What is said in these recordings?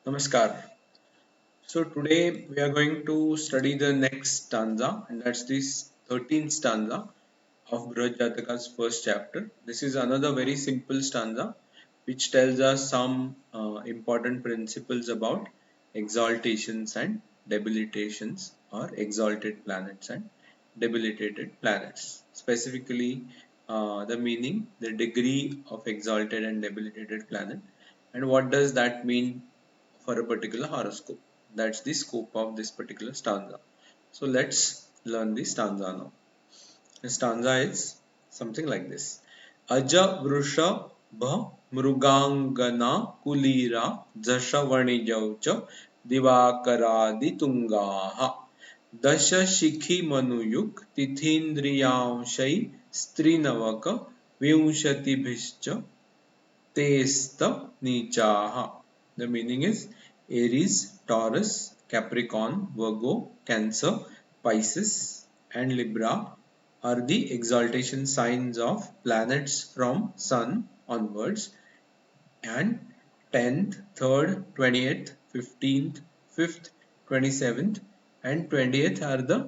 Namaskar. So today we are going to study the next stanza, and that's this 13th stanza of Bruhat Jataka's first chapter. This is another very simple stanza which tells us some important principles about exaltations and debilitations, or exalted planets and debilitated planets. Specifically, the meaning, the degree of exalted and debilitated planet, and what does that mean for a particular horoscope. That's the scope of this particular stanza. So let's learn the stanza now. The stanza is something like this. Aja vrusha bha mrugangana kulira jasha vanijaucha divakaradi tungaha dasha shikhi manuyuk tithindriyanshai strinavaka vimshati bhischa testa nichaha. The meaning is Aries, Taurus, Capricorn, Virgo, Cancer, Pisces, and Libra are the exaltation signs of planets from Sun onwards, and 10th, 3rd, 28th, 15th, 5th, 27th, and 20th are the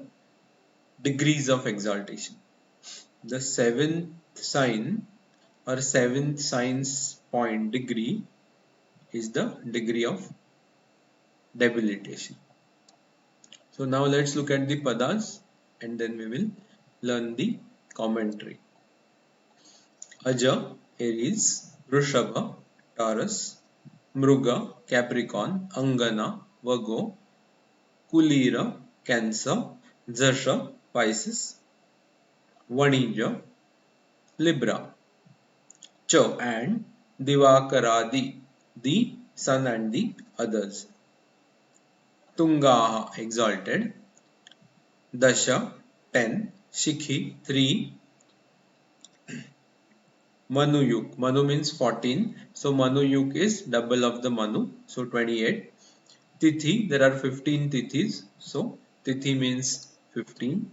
degrees of exaltation. The seventh sign or seventh sign's point degree is the degree of debilitation. So now let's look at the padas and then we will learn the commentary. Aja, Aries, Vrishabha, Taurus, Mruga, Capricorn, Angana, Virgo, Kulira, Cancer, Jasha, Pisces, Vanija, Libra, Cho, and Divakaradi, the sun and the others. Tunga, exalted, Dasha 10, Shikhi 3, Manuyuk. Manu means 14. So Manuyuk is double of the Manu. So 28. Tithi, there are 15 Tithis. So Tithi means 15.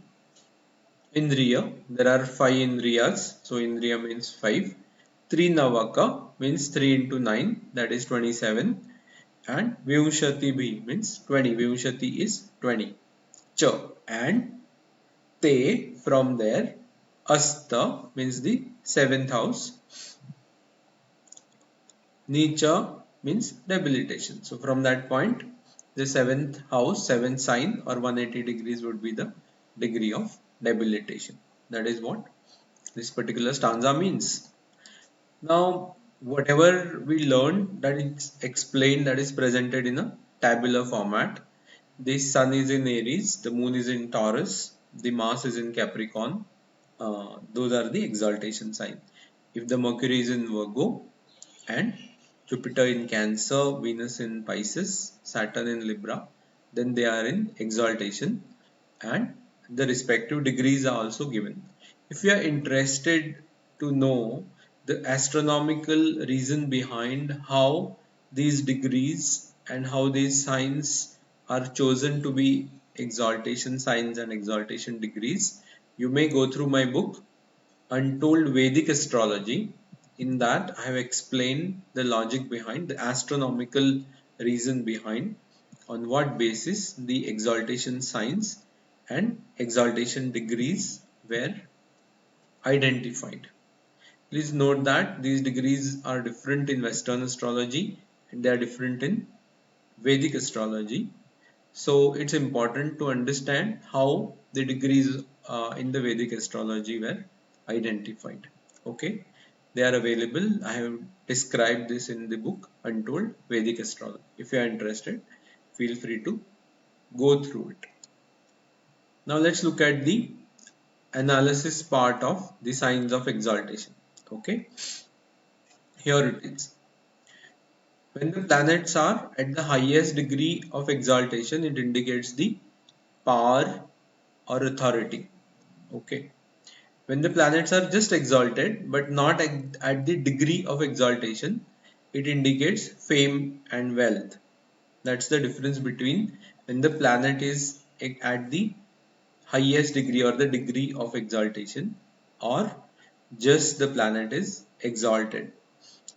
Indriya, there are 5 Indriyas. So Indriya means 5. Trinavaka means 3 into 9, that is 27. And Vimshati Bhi means 20. Vimshati is 20. Cha, and Te, from there. Asta means the seventh house. Nicha means debilitation. So from that point, the seventh house, seventh sign, or 180 degrees would be the degree of debilitation. That is what this particular stanza means. Now, whatever we learned, that is explained, that is presented in a tabular format. The sun is in Aries, the moon is in Taurus, the Mars is in Capricorn. Those are the exaltation sign. If the Mercury is in Virgo and Jupiter in Cancer, Venus in Pisces, Saturn in Libra, then they are in exaltation, and the respective degrees are also given. If you are interested to know the astronomical reason behind how these degrees and how these signs are chosen to be exaltation signs and exaltation degrees, you may go through my book Untold Vedic Astrology. In that, I have explained the logic behind, the astronomical reason behind, on what basis the exaltation signs and exaltation degrees were identified. Please note that these degrees are different in Western astrology and they are different in Vedic astrology. So it's important to understand how the degrees in the Vedic astrology were identified. Okay, they are available. I have described this in the book Untold Vedic Astrology. If you are interested, feel free to go through it. Now let's look at the analysis part of the signs of exaltation. Okay, here it is. When the planets are at the highest degree of exaltation, it indicates the power or authority. Okay. When the planets are just exalted but not at the degree of exaltation, it indicates fame and wealth. That's the difference between when the planet is at the highest degree or the degree of exaltation, or just the planet is exalted.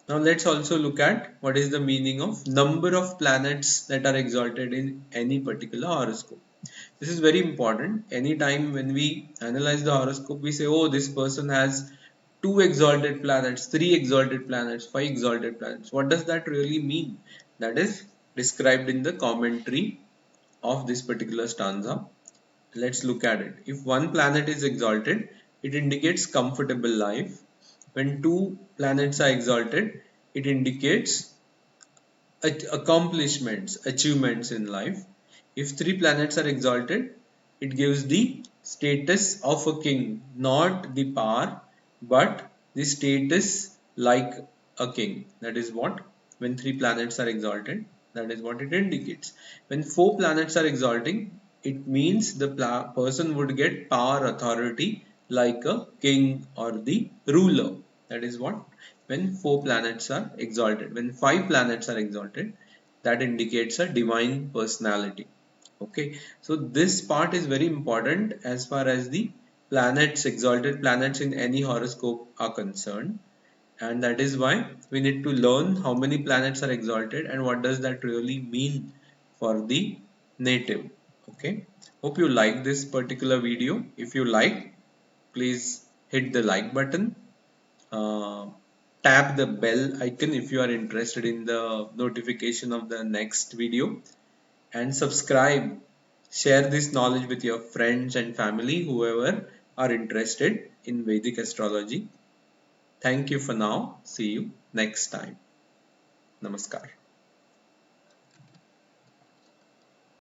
Now let's also look at what is the meaning of number of planets that are exalted in any particular horoscope. This is very important. Anytime when we analyze the horoscope, we say, oh, this person has 2 exalted planets, 3 exalted planets, 5 exalted planets. What does that really mean? That is described in the commentary of this particular stanza. Let's look at it. If one planet is exalted, it indicates comfortable life. When 2 planets are exalted, it indicates accomplishments, achievements in life. If 3 planets are exalted, it gives the status of a king, not the power, but the status like a king. That is what, when 3 planets are exalted, that is what it indicates. When 4 planets are exalting, it means the person would get power, authority like a king or the ruler. That is what, when 4 planets are exalted. When 5 planets are exalted, that indicates a divine personality. Okay, so this part is very important as far as the planets, exalted planets in any horoscope are concerned, and that is why we need to learn how many planets are exalted and what does that really mean for the native. Okay, hope you like this particular video. If you like, please hit the like button, uh, tap the bell icon if you are interested in the notification of the next video, and subscribe. Share this knowledge with your friends and family, whoever are interested in Vedic astrology. Thank you for now. See you next time. Namaskar.